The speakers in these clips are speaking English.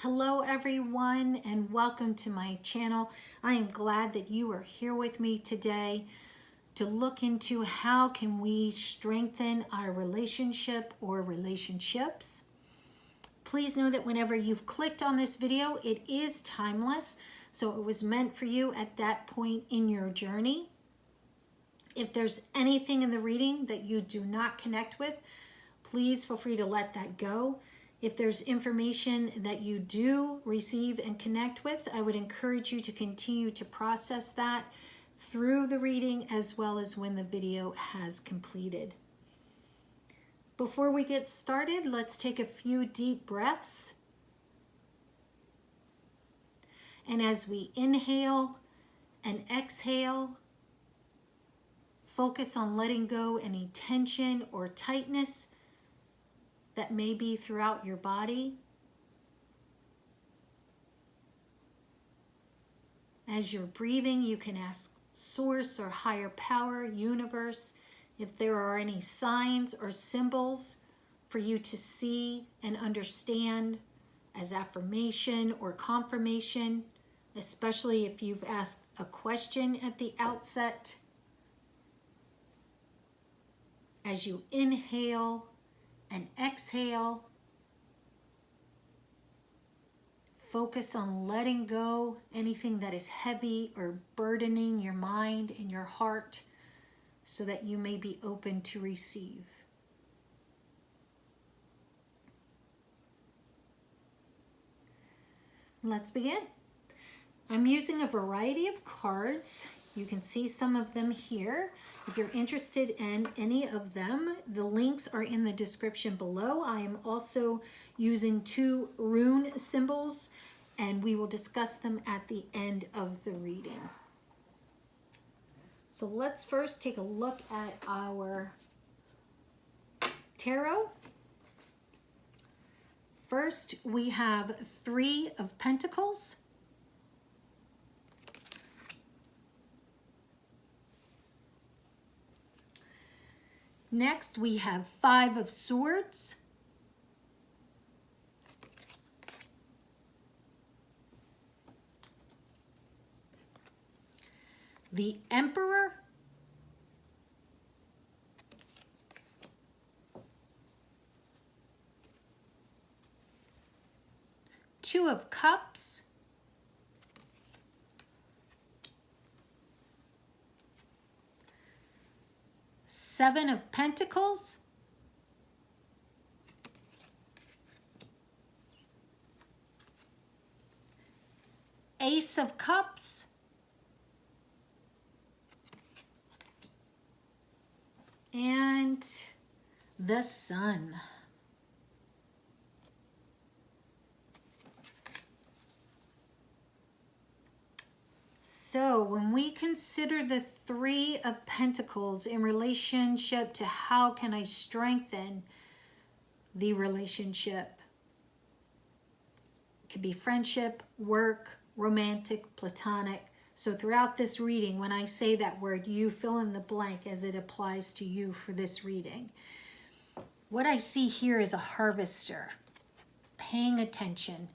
Hello everyone and welcome to my channel. I am glad that you are here with me today to look into how can we strengthen our relationship or relationships. Please know that whenever you've clicked on this video, it is timeless, so it was meant for you at that point in your journey. If there's anything in the reading that you do not connect with, please feel free to let that go. If there's information that you do receive and connect with, I would encourage you to continue to process that through the reading as well as when the video has completed. Before we get started, let's take a few deep breaths. And as we inhale and exhale, focus on letting go any tension or tightness that may be throughout your body. As you're breathing, you can ask Source or higher power, universe, if there are any signs or symbols for you to see and understand as affirmation or confirmation, especially if you've asked a question at the outset. As you inhale and exhale, focus on letting go anything that is heavy or burdening your mind and your heart so that you may be open to receive. Let's begin. I'm using a variety of cards. You can see some of them here. If you're interested in any of them, the links are in the description below. I am also using 2 rune symbols, and we will discuss them at the end of the reading. So let's first take a look at our tarot. First, we have 3 of Pentacles. Next, we have 5 of Swords. The Emperor. Two of Cups. Seven of Pentacles, Ace of Cups, and the Sun. So when we consider the 3 of Pentacles in relationship to how can I strengthen the relationship, it could be friendship, work, romantic, platonic. So throughout this reading, when I say that word, you fill in the blank as it applies to you for this reading. What I see here is a harvester, paying attention,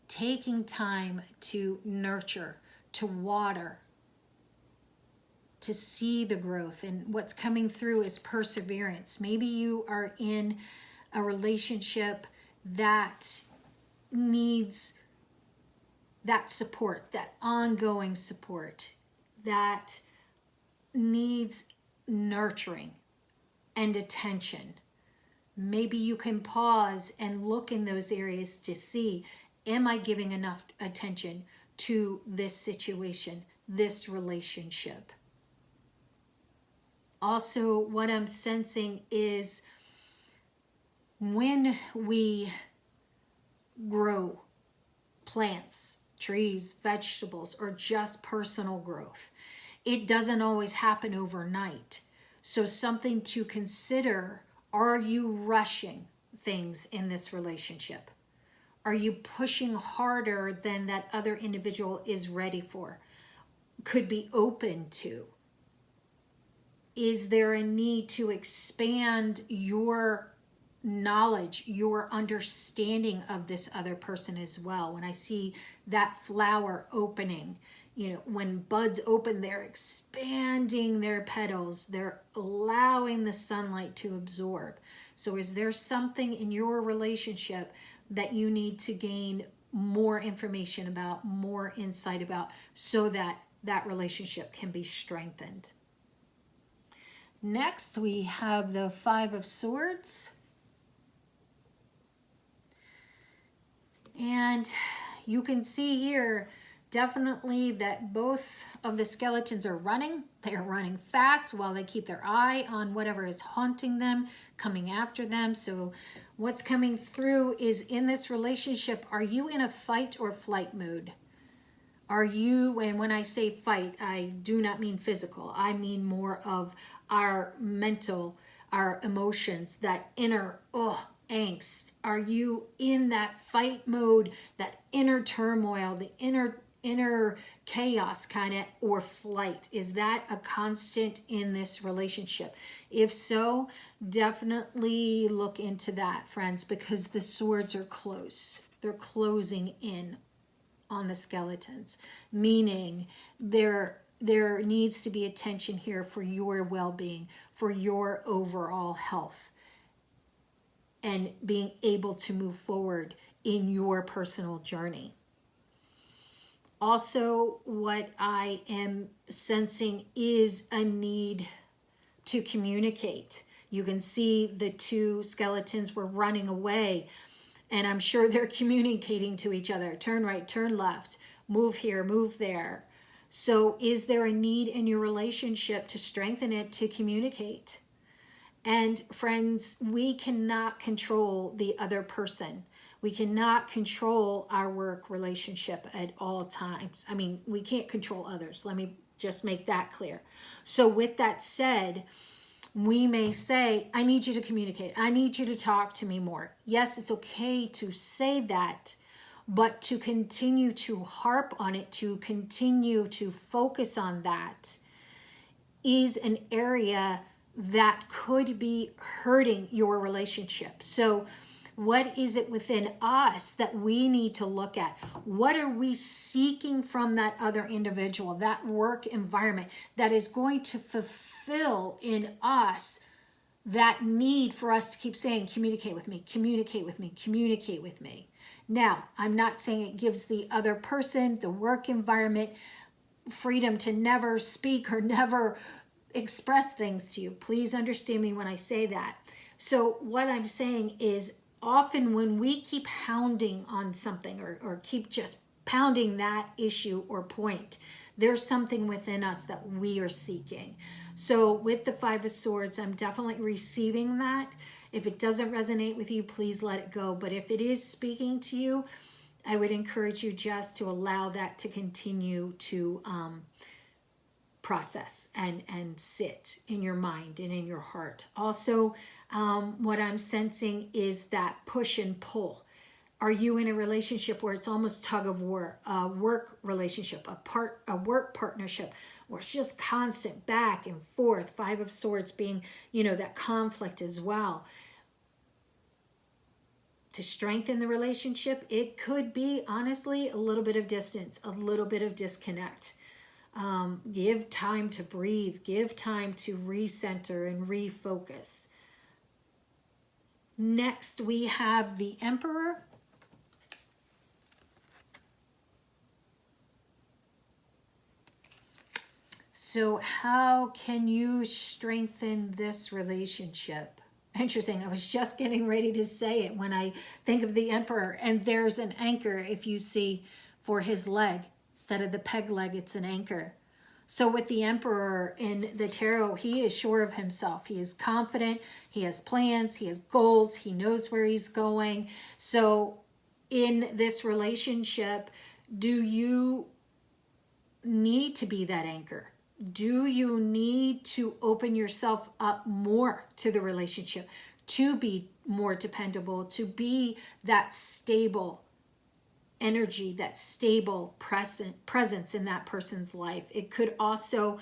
taking time to nurture, to water, to see the growth, and what's coming through is perseverance. Maybe you are in a relationship that needs that support, that ongoing support, that needs nurturing and attention. Maybe you can pause and look in those areas to see, am I giving enough attention to this situation, this relationship? Also, what I'm sensing is when we grow plants, trees, vegetables, or just personal growth, it doesn't always happen overnight. So something to consider, are you rushing things in this relationship? Are you pushing harder than that other individual is ready for, could be open to? Is there a need to expand your knowledge, your understanding of this other person as well. When I see that flower opening, you know, when buds open, they're expanding their petals, they're allowing the sunlight to absorb. So is there something in your relationship that you need to gain more information about, more insight about, so that that relationship can be strengthened? Next, we have the Five of Swords. And you can see here definitely that both of the skeletons are running. They are running fast while they keep their eye on whatever is haunting them, coming after them. So what's coming through is, in this relationship, are you in a fight or flight mode? Are you, and when I say fight, I do not mean physical. I mean more of our mental, our emotions, that inner angst. Are you in that fight mode, that inner turmoil, the inner chaos kind of, or flight? Is that a constant in this relationship? If so, definitely look into that, friends, because the swords are close. They're closing in on the skeletons, meaning there needs to be attention here for your well-being, for your overall health, and being able to move forward in your personal journey. Also, what I am sensing is a need to communicate. You can see the two skeletons were running away, and I'm sure they're communicating to each other. Turn right, turn left, move here, move there. So is there a need in your relationship to strengthen it, to communicate? And friends, we cannot control the other person. We cannot control our work relationship at all times. I mean, we can't control others. Let me just make that clear. So with that said, we may say, I need you to communicate. I need you to talk to me more. Yes, it's okay to say that, but to continue to harp on it, to continue to focus on that, is an area that could be hurting your relationship. So what is it within us that we need to look at? What are we seeking from that other individual, that work environment, that is going to fulfill in us that need for us to keep saying, communicate with me, communicate with me, communicate with me. Now, I'm not saying it gives the other person, the work environment, freedom to never speak or never express things to you. Please understand me when I say that. So what I'm saying is, often when we keep hounding on something, or keep just pounding that issue or point, there's something within us that we are seeking. So with the Five of Swords, I'm definitely receiving that. If it doesn't resonate with you, please let it go. But if it is speaking to you, I would encourage you just to allow that to continue to process and sit in your mind and in your heart. Also, what I'm sensing is that push and pull. Are you in a relationship where it's almost tug of war, a work relationship, a work partnership, where it's just constant back and forth? Five of Swords being, that conflict as well. To strengthen the relationship, it could be, honestly, a little bit of distance, a little bit of disconnect. Give time to breathe, give time to recenter and refocus. Next, we have the Emperor. So how can you strengthen this relationship? Interesting. I was just getting ready to say it when I think of the Emperor, and there's an anchor, if you see, for his leg. Instead of the peg leg, it's an anchor. So with the Emperor in the tarot, he is sure of himself. He is confident. He has plans. He has goals. He knows where he's going. So in this relationship, do you need to be that anchor? Do you need to open yourself up more to the relationship, to be more dependable, to be that stable energy, that stable presence in that person's life? It could also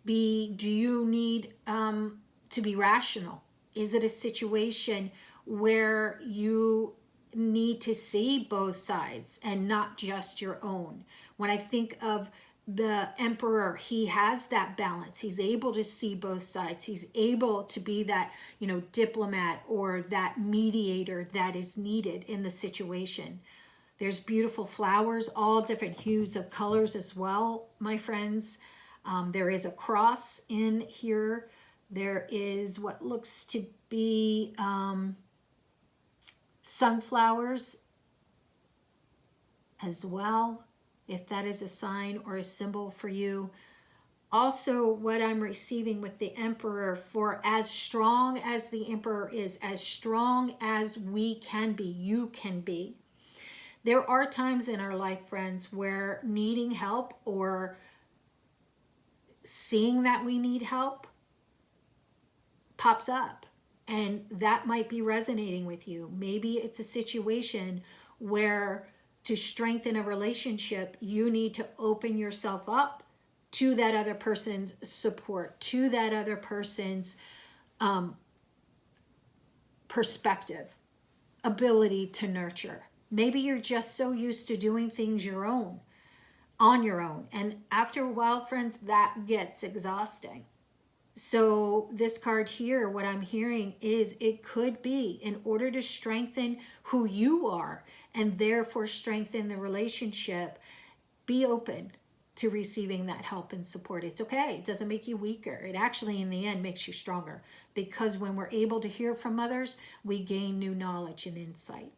be, do you need to be rational? Is it a situation where you need to see both sides and not just your own. When I think of the Emperor, he has that balance. He's able to see both sides. He's able to be that, diplomat or that mediator that is needed in the situation. There's beautiful flowers, all different hues of colors as well, my friends. There is a cross in here. There is what looks to be sunflowers as well, if that is a sign or a symbol for you. Also, what I'm receiving with the Emperor, for as strong as the Emperor is, as strong as we can be, you can be. There are times in our life, friends, where needing help or seeing that we need help pops up, and that might be resonating with you. Maybe it's a situation where to strengthen a relationship, you need to open yourself up to that other person's support, to that other person's perspective, ability to nurture. Maybe you're just so used to doing things on your own. And after a while, friends, that gets exhausting. So this card here, what I'm hearing is it could be in order to strengthen who you are and therefore strengthen the relationship, be open to receiving that help and support. It's okay. It doesn't make you weaker. It actually, in the end, makes you stronger, because when we're able to hear from others, we gain new knowledge and insight.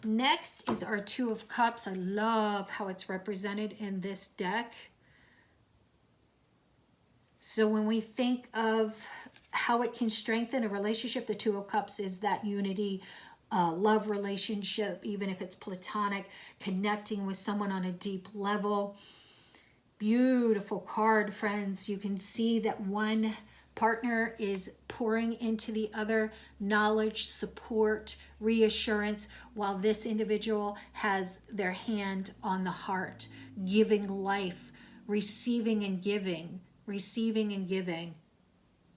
Next is our Two of Cups. I love how it's represented in this deck. So when we think of how it can strengthen a relationship, the Two of Cups is that unity, love relationship, even if it's platonic, connecting with someone on a deep level. Beautiful card, friends. You can see that one partner is pouring into the other knowledge, support, reassurance, while this individual has their hand on the heart, giving life, receiving and giving. Receiving and giving,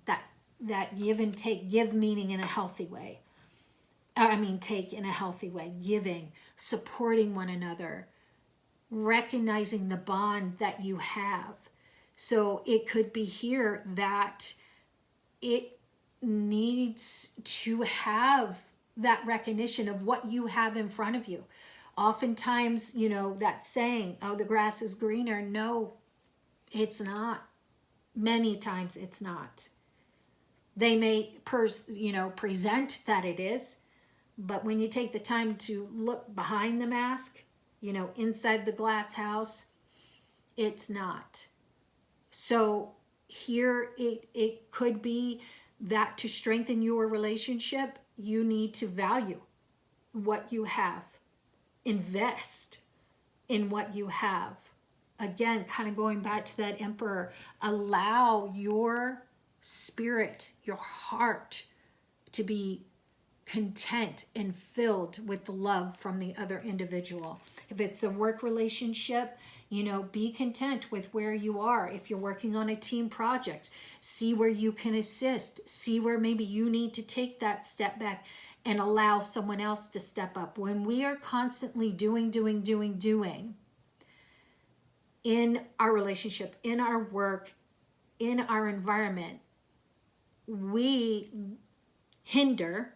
that give and take, give meaning in a healthy way. Take in a healthy way, giving, supporting one another, recognizing the bond that you have. So it could be here that it needs to have that recognition of what you have in front of you. Oftentimes, that saying, oh, the grass is greener. No, it's not. Many times it's not. They may present that it is, but when you take the time to look behind the mask, inside the glass house, it's not. So here it could be that to strengthen your relationship, you need to value what you have. Invest in what you have. Again, kind of going back to that Emperor, allow your spirit, your heart to be content and filled with the love from the other individual. If it's a work relationship, be content with where you are. If you're working on a team project, see where you can assist, see where maybe you need to take that step back and allow someone else to step up. When we are constantly doing, in our relationship, in our work, in our environment, we hinder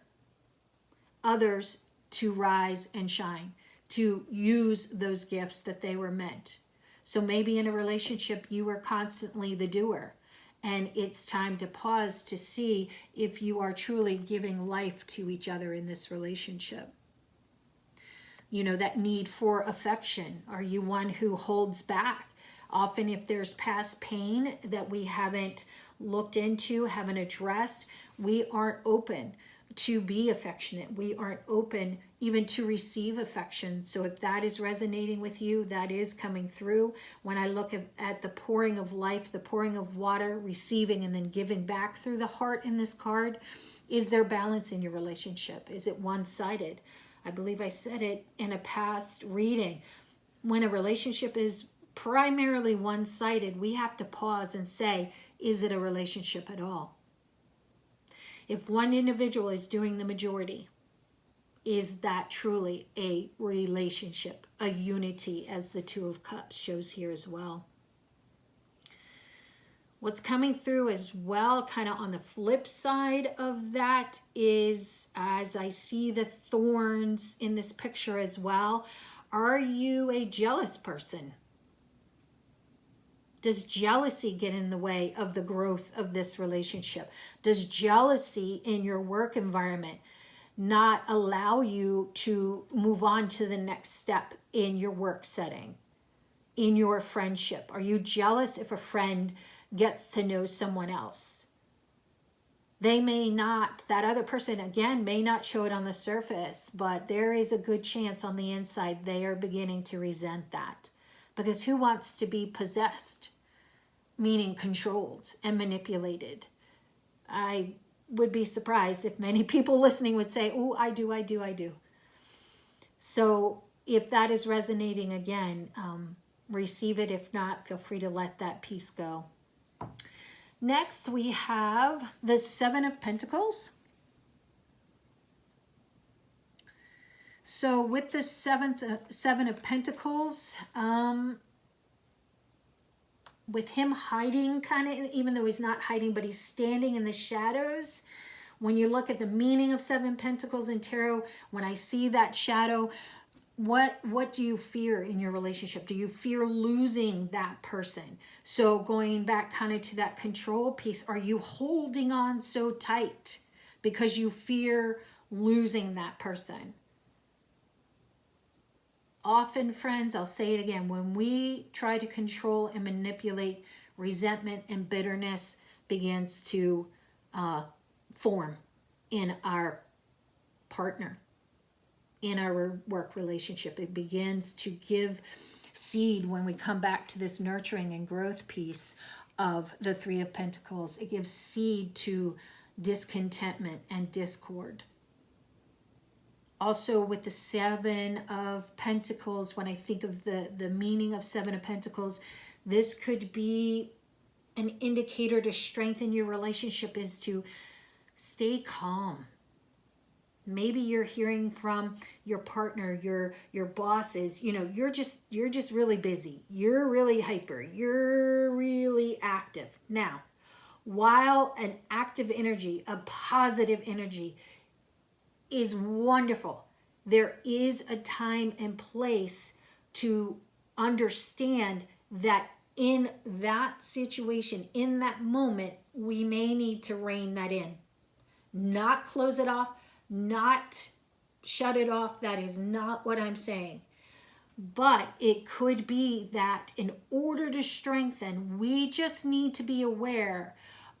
others to rise and shine, to use those gifts that they were meant. So maybe in a relationship, you are constantly the doer, and it's time to pause to see if you are truly giving life to each other in this relationship. That need for affection. Are you one who holds back? Often if there's past pain that we haven't looked into, haven't addressed, we aren't open to be affectionate. We aren't open even to receive affection. So if that is resonating with you, that is coming through. When I look at the pouring of life, the pouring of water, receiving and then giving back through the heart in this card, is there balance in your relationship? Is it one-sided? I believe I said it in a past reading. When a relationship is primarily one-sided, we have to pause and say, is it a relationship at all? If one individual is doing the majority, is that truly a relationship, a unity, as the Two of Cups shows here as well? What's coming through as well, kind of on the flip side of that, is, as I see the thorns in this picture as well, are you a jealous person? Does jealousy get in the way of the growth of this relationship? Does jealousy in your work environment not allow you to move on to the next step in your work setting, in your friendship? Are you jealous if a friend gets to know someone else? They may not, that other person, again, may not show it on the surface, but there is a good chance on the inside they are beginning to resent that. Because who wants to be possessed? Meaning controlled and manipulated. I would be surprised if many people listening would say, oh, I do, I do, I do. So if that is resonating again, receive it. If not, feel free to let that piece go. Next, we have the Seven of Pentacles. So with the Seven of Pentacles, with him hiding, kind of, even though he's not hiding, but he's standing in the shadows. When you look at the meaning of Seven Pentacles in tarot, when I see that shadow, what do you fear in your relationship? Do you fear losing that person? So going back kind of to that control piece, are you holding on so tight because you fear losing that person? Often, friends, I'll say it again, when we try to control and manipulate, resentment and bitterness begins to form in our partner, in our work relationship. It begins to give seed when we come back to this nurturing and growth piece of the Three of Pentacles. It gives seed to discontentment and discord. Also with the Seven of Pentacles, when I think of the meaning of Seven of Pentacles, this could be an indicator to strengthen your relationship, is to stay calm. Maybe you're hearing from your partner, your bosses, you know, you're just really busy. You're really hyper. You're really active. Now, while an active energy, a positive energy is wonderful, there is a time and place to understand that in that situation, in that moment, we may need to rein that in. Not close it off, not shut it off. That is not what I'm saying. But it could be that in order to strengthen, we just need to be aware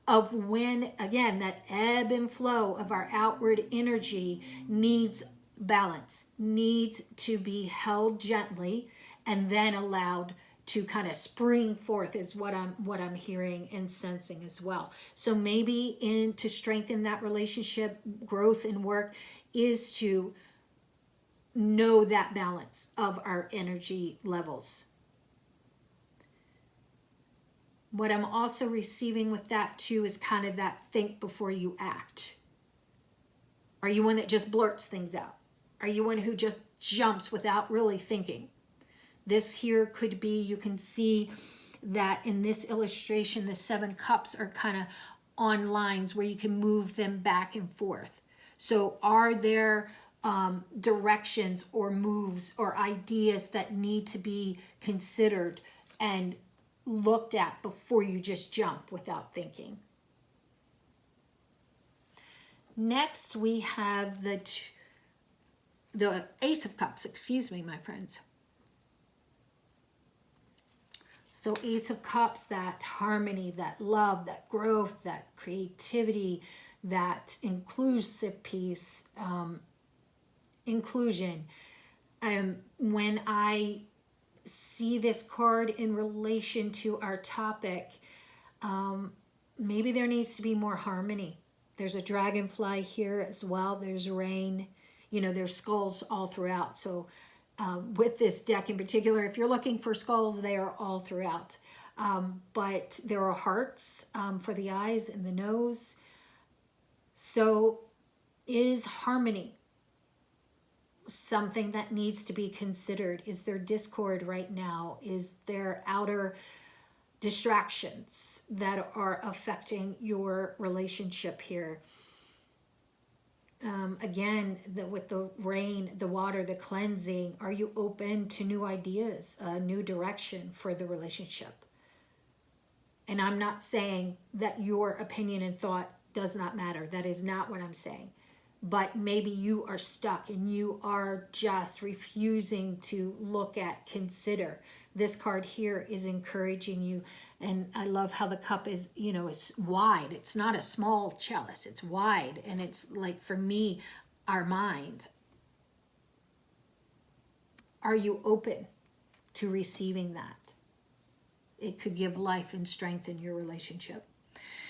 of when, again, that ebb and flow of our outward energy needs balance, needs to be held gently and then allowed to kind of spring forth, is what I'm hearing and sensing as well. So maybe to strengthen that relationship, growth and work is to know that balance of our energy levels. What I'm also receiving with that too is kind of that think before you act. Are you one that just blurts things out? Are you one who just jumps without really thinking? This here could be, you can see that in this illustration, the Seven Cups are kind of on lines where you can move them back and forth. So are there directions or moves or ideas that need to be considered and looked at before you just jump without thinking? Next, we have the Ace of Cups, excuse me, my friends. So Ace of Cups, that harmony, that love, that growth, that creativity, that inclusive piece, inclusion. When I see this card in relation to our topic, maybe there needs to be more harmony. There's a dragonfly here as well. There's rain. You know, there's skulls all throughout. So with this deck in particular, if you're looking for skulls, they are all throughout. But there are hearts for the eyes and the nose. So is harmony something that needs to be considered? Is there discord right now? Is there outer distractions that are affecting your relationship here? Again, with the rain, the water, the cleansing, are you open to new ideas, a new direction for the relationship? And I'm not saying that your opinion and thought does not matter. That is not what I'm saying. But maybe you are stuck and you are just refusing to look at, consider. This card here is encouraging you. And I love how the cup is, you know, is wide. It's not a small chalice. It's wide. And it's like, for me, our mind. Are you open to receiving that? It could give life and strength in your relationship.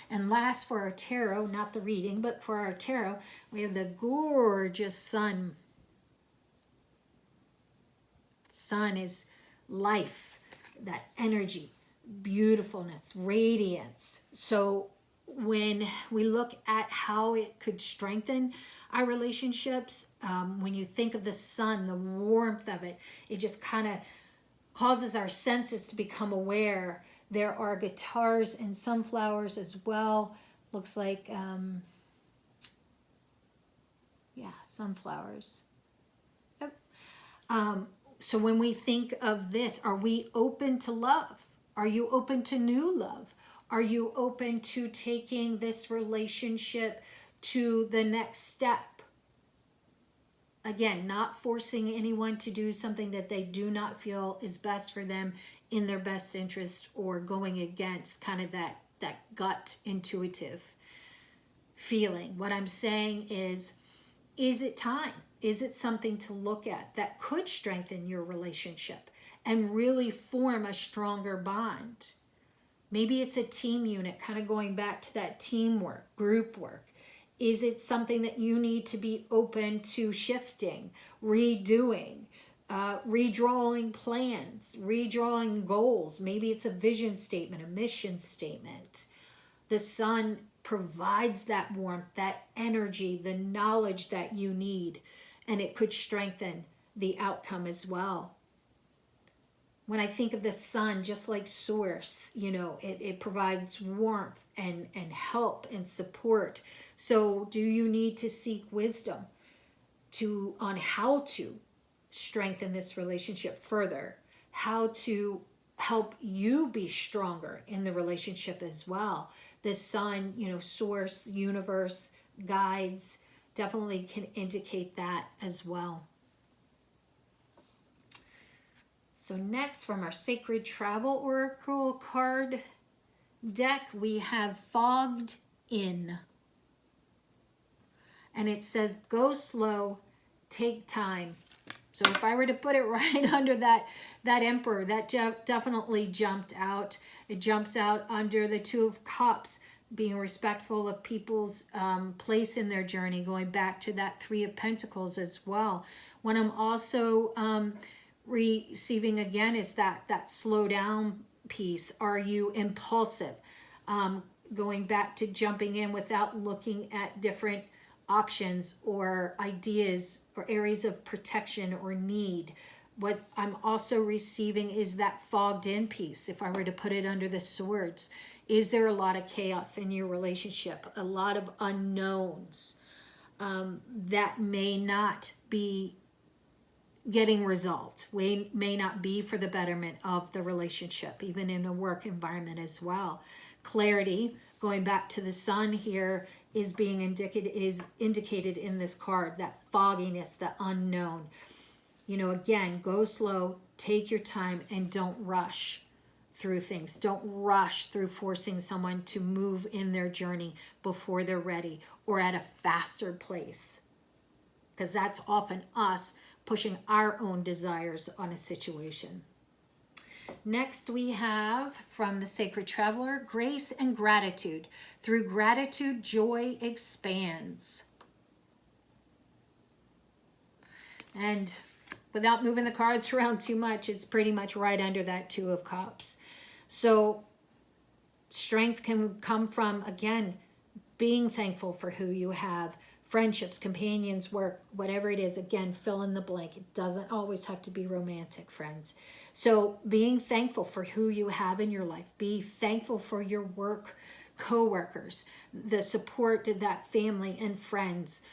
And last, for our tarot, not the reading, but for our tarot, we have the gorgeous sun. Sun is life, that energy, beautifulness, radiance. So when we look at how it could strengthen our relationships, when you think of the sun, the warmth of it, it just kind of causes our senses to become aware. There are guitars and sunflowers as well. Looks like, yeah, sunflowers. Yep. So when we think of this, are we open to love? Are you open to new love? Are you open to taking this relationship to the next step? Again, not forcing anyone to do something that they do not feel is best for them, in their best interest, or going against kind of that gut intuitive feeling. What I'm saying is it time? Is it something to look at that could strengthen your relationship and really form a stronger bond? Maybe it's a team unit, kind of going back to that teamwork, group work. Is it something that you need to be open to shifting, redoing, redrawing plans, redrawing goals? Maybe it's a vision statement, a mission statement. The sun provides that warmth, that energy, the knowledge that you need, and it could strengthen the outcome as well. When I think of the sun, just like source, you know, it provides warmth and help and support. So do you need to seek wisdom on how to strengthen this relationship further? How to help you be stronger in the relationship as well? The sun, you know, source, universe, guides, definitely can indicate that as well. So next, from our Sacred Travel Oracle card deck, we have Fogged In. And it says, go slow, take time. So if I were to put it right under that Emperor, that definitely jumped out. It jumps out under the Two of Cups, being respectful of people's place in their journey, going back to that Three of Pentacles as well. When I'm also receiving again is that slow down piece. Are you impulsive? Going back to jumping in without looking at different options or ideas or areas of protection or need. What I'm also receiving is that fogged in piece. If I were to put it under the swords, is there a lot of chaos in your relationship? A lot of unknowns that may not be getting resolved, may not be for the betterment of the relationship, even in a work environment as well. Clarity, going back to the sun here, is being indicated in this card, that fogginess, the unknown. You know, again, go slow, take your time, and don't rush through things. Don't rush through forcing someone to move in their journey before they're ready or at a faster place, because that's often us pushing our own desires on a situation. Next, we have from the Sacred Traveler, Grace and Gratitude. Through gratitude, joy expands. And without moving the cards around too much, it's pretty much right under that Two of Cups. So strength can come from, again, being thankful for who you have, friendships, companions, work, whatever it is. Again, fill in the blank. It doesn't always have to be romantic, friends. So being thankful for who you have in your life. Be thankful for your work co-workers, the support of that family and friends.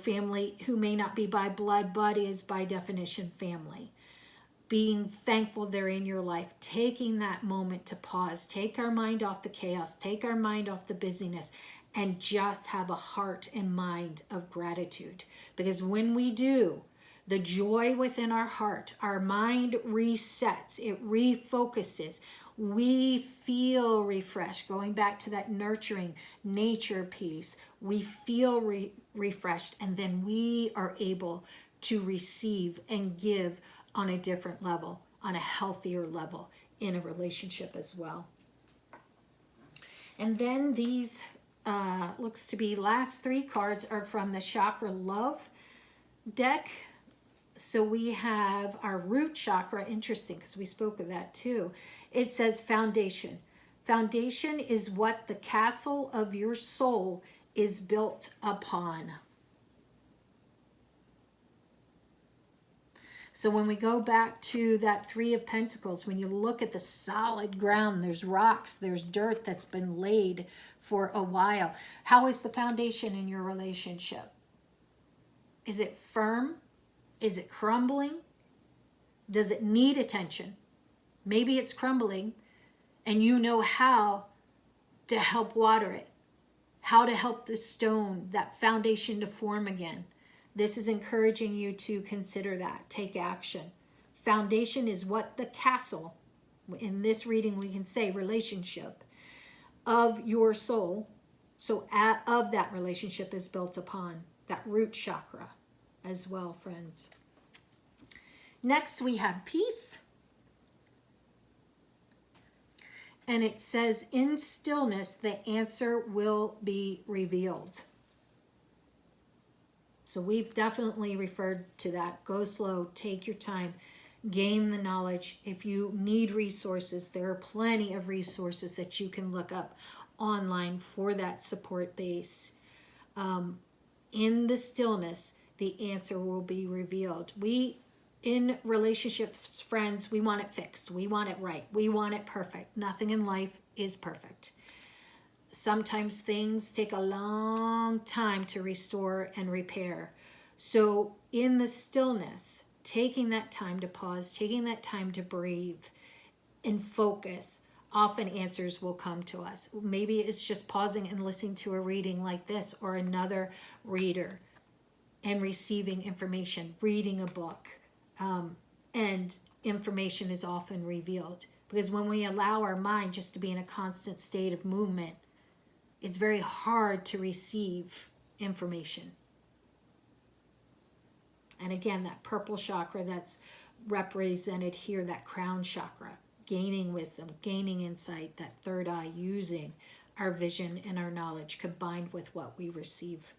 Family who may not be by blood, but is by definition family. Being thankful they're in your life, taking that moment to pause, take our mind off the chaos, take our mind off the busyness, and just have a heart and mind of gratitude. Because when we do, the joy within our heart, our mind resets, it refocuses. We feel refreshed. Going back to that nurturing nature piece, we feel refreshed, and then we are able to receive and give on a different level, on a healthier level in a relationship as well. And then these looks to be last 3 cards are from the Chakra Love deck. So we have our root chakra, interesting because we spoke of that too. It says foundation. Foundation is what the castle of your soul is built upon. So when we go back to that 3 of Pentacles, when you look at the solid ground, there's rocks, there's dirt that's been laid for a while. How is the foundation in your relationship? Is it firm? Is it crumbling? Does it need attention? Maybe it's crumbling and you know how to help water it, how to help the stone, that foundation to form again. This is encouraging you to consider that. Take action. Foundation is what the castle, in this reading we can say relationship, of your soul, so of that relationship is built upon, that root chakra as well, friends. Next we have peace. And it says, in stillness, the answer will be revealed. So we've definitely referred to that. Go slow, take your time, gain the knowledge. If you need resources, there are plenty of resources that you can look up online for that support base. In the stillness, the answer will be revealed. In relationships, friends, we want it fixed. We want it right. We want it perfect. Nothing in life is perfect. Sometimes things take a long time to restore and repair. So in the stillness, taking that time to pause, taking that time to breathe and focus, often answers will come to us. Maybe it's just pausing and listening to a reading like this or another reader and receiving information, reading a book, and information is often revealed. Because when we allow our mind just to be in a constant state of movement, it's very hard to receive information. And again, that purple chakra that's represented here, that crown chakra, gaining wisdom, gaining insight, that third eye, using our vision and our knowledge combined with what we receive.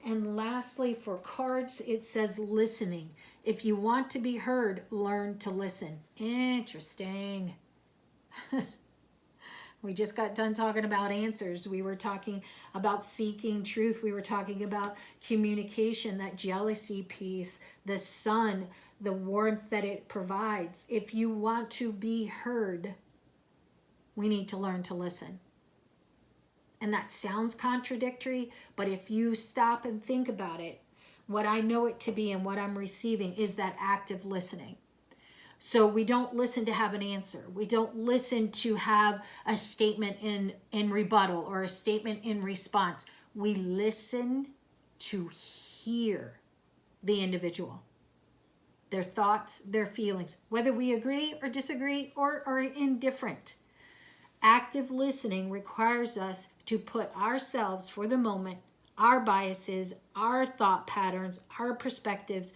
And lastly, for cards, it says listening. If you want to be heard, learn to listen. Interesting. We just got done talking about answers. We were talking about seeking truth. We were talking about communication, that jealousy piece, the sun, the warmth that it provides. If you want to be heard, we need to learn to listen. And that sounds contradictory, but if you stop and think about it, what I know it to be and what I'm receiving is that active listening. So we don't listen to have an answer. We don't listen to have a statement in rebuttal or a statement in response. We listen to hear the individual, their thoughts, their feelings, whether we agree or disagree or are indifferent. Active listening requires us to put ourselves, for the moment, our biases, our thought patterns, our perspectives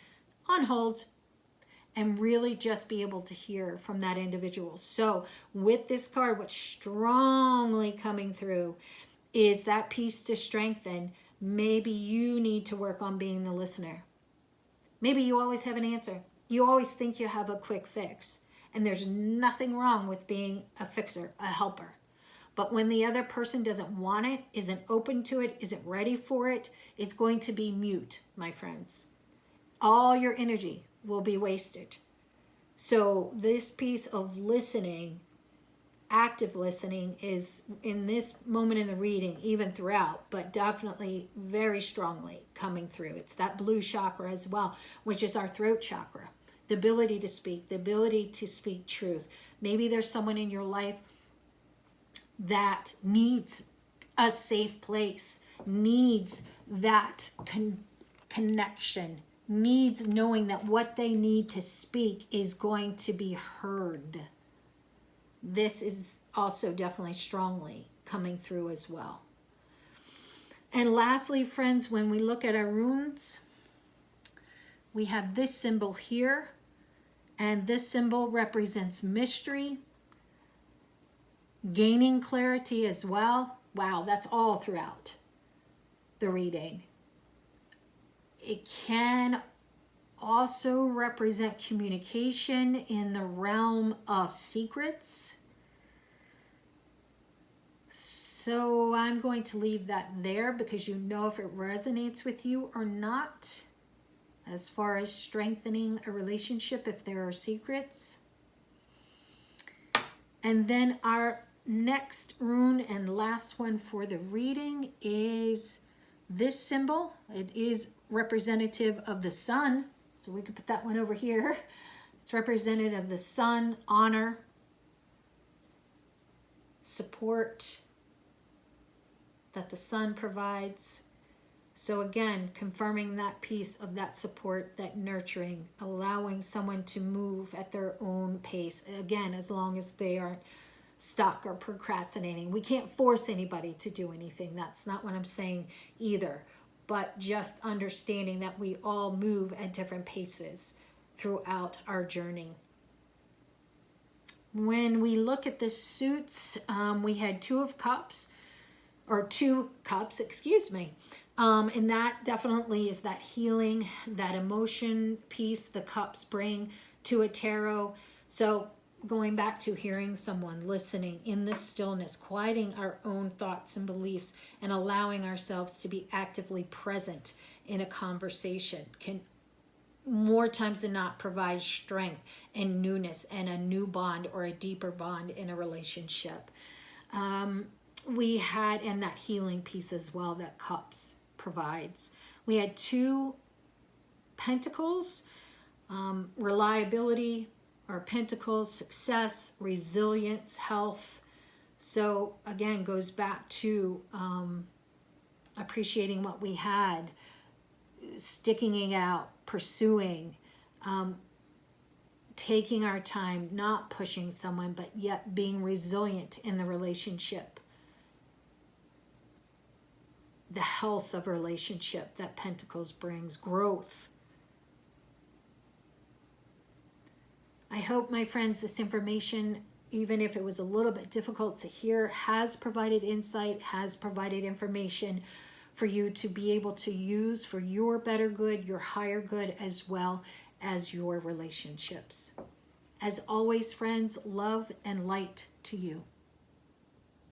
on hold, and really just be able to hear from that individual. So with this card, what's strongly coming through is that piece to strengthen. Maybe you need to work on being the listener. Maybe you always have an answer. You always think you have a quick fix. And there's nothing wrong with being a fixer, a helper. But when the other person doesn't want it, isn't open to it, isn't ready for it, it's going to be mute, my friends. All your energy will be wasted. So this piece of listening, active listening, is in this moment in the reading, even throughout, but definitely very strongly coming through. It's that blue chakra as well, which is our throat chakra. The ability to speak, the ability to speak truth. Maybe there's someone in your life that needs a safe place, needs that connection, needs knowing that what they need to speak is going to be heard. This is also definitely strongly coming through as well. And lastly, friends, when we look at our runes, we have this symbol here, and this symbol represents mystery, gaining clarity as well. Wow, that's all throughout the reading. It can also represent communication in the realm of secrets. So I'm going to leave that there because you know if it resonates with you or not, as far as strengthening a relationship if there are secrets. And then our next rune and last one for the reading is this symbol. It is representative of the sun. So we could put that one over here. It's representative of the sun, honor, support that the sun provides. So again, confirming that piece of that support, that nurturing, allowing someone to move at their own pace. Again, as long as they aren't stuck or procrastinating. We can't force anybody to do anything. That's not what I'm saying either. But just understanding that we all move at different paces throughout our journey. When we look at the suits, we had two cups, excuse me. And that definitely is that healing, that emotion piece the cups bring to a tarot. So going back to hearing someone, listening in this stillness, quieting our own thoughts and beliefs, and allowing ourselves to be actively present in a conversation can more times than not provide strength and newness and a new bond or a deeper bond in a relationship. We had, and that healing piece as well that cups provides. We had two pentacles, reliability, or pentacles, success, resilience, health. So again, goes back to appreciating what we had, sticking it out, pursuing, taking our time, not pushing someone, but yet being resilient in the relationship. The health of relationship that Pentacles brings, growth. I hope, my friends, this information, even if it was a little bit difficult to hear, has provided insight, has provided information for you to be able to use for your better good, your higher good, as well as your relationships. As always, friends, love and light to you.